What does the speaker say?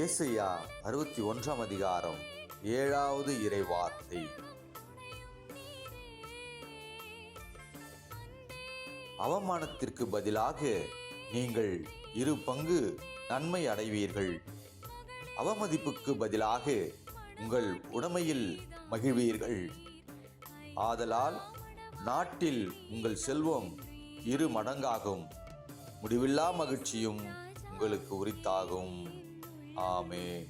ஏசாயா 61 அதிகாரம் 7வது இறைவார்த்தை. அவமானத்திற்கு பதிலாக நீங்கள் 2 பங்கு நன்மை அடைவீர்கள். அவமதிப்புக்கு பதிலாக உங்கள் உடைமையில் மகிழ்வீர்கள். ஆதலால் நாட்டில் உங்கள் செல்வம் 2 மடங்காகும். முடிவில்லா மகிழ்ச்சியும் உங்களுக்கு உரித்தாகும். ஆமென்.